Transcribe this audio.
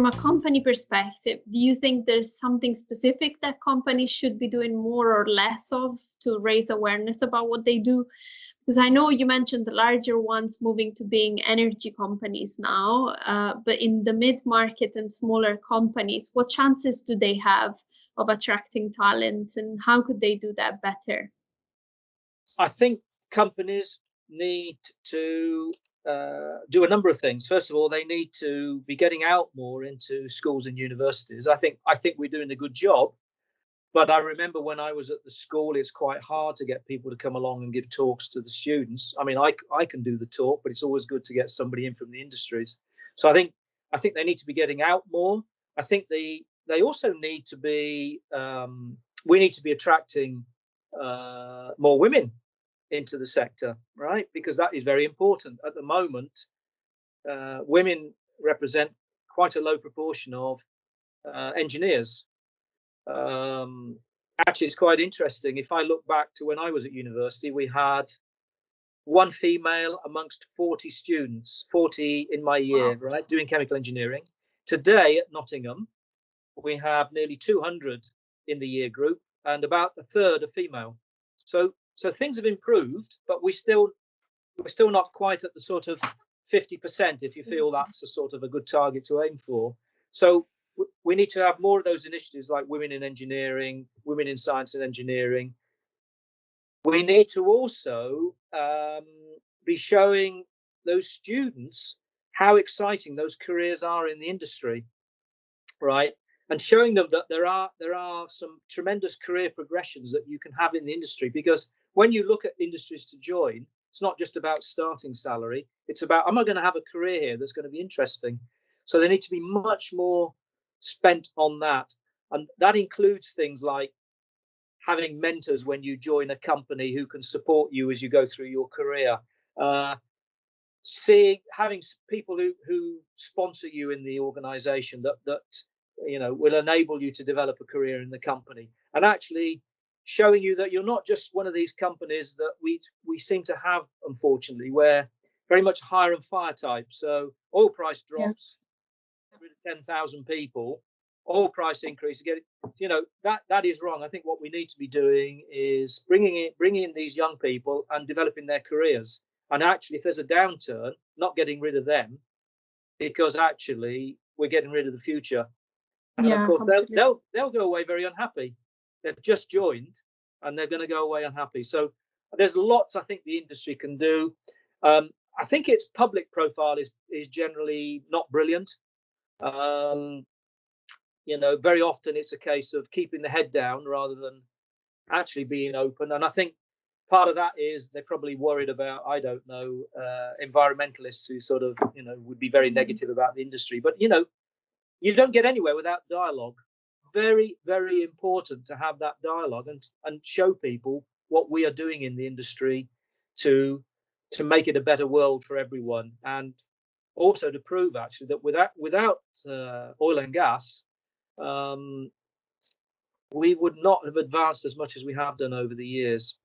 from a company perspective, do you think there's something specific that companies should be doing more or less of to raise awareness about what they do? Because I know you mentioned the larger ones moving to being energy companies now, but in the mid-market and smaller companies, what chances do they have of attracting talent, and how could they do that better? I think companies need to do a number of things. First of all, they need to be getting out more into schools and universities. I think we're doing a good job. But I remember when I was at the school, it's quite hard to get people to come along and give talks to the students. I mean, I can do the talk, but it's always good to get somebody in from the industries. So I think they need to be getting out more. I think they also need to be, we need to be attracting more women into the sector, right? Because that is very important. At the moment, women represent quite a low proportion of engineers. Actually, it's quite interesting. If I look back to when I was at university, we had one female amongst 40 students, 40 in my year, wow, right, doing chemical engineering. Today at Nottingham, we have nearly 200 in the year group, and about a third are female. So things have improved, but we're still not quite at the sort of 50%, if you feel that's a sort of a good target to aim for. So we need to have more of those initiatives like women in engineering, women in science and engineering. We need to also be showing those students how exciting those careers are in the industry, right? And showing them that there are some tremendous career progressions that you can have in the industry. Because when you look at industries to join, it's not just about starting salary. It's about, am I going to have a career here that's going to be interesting? So they need to be much more spent on that. And that includes things like having mentors when you join a company who can support you as you go through your career. Having people who sponsor you in the organization that will enable you to develop a career in the company, and actually showing you that you're not just one of these companies that we seem to have, unfortunately, where very much hire and fire type. So oil price drops, get rid of 10,000 people, oil price increase, that is wrong. I think what we need to be doing is bringing in these young people and developing their careers. And actually, if there's a downturn, not getting rid of them, because actually we're getting rid of the future. And of course, they'll go away very unhappy. They've just joined and they're going to go away unhappy. So there's lots I think the industry can do. I think its public profile is generally not brilliant. Very often it's a case of keeping the head down rather than actually being open. And I think part of that is they're probably worried about, I don't know, environmentalists who sort of, would be very negative about the industry. But, you don't get anywhere without dialogue. Very, very important to have that dialogue and show people what we are doing in the industry to make it a better world for everyone. And also to prove, actually, that without oil and gas, we would not have advanced as much as we have done over the years.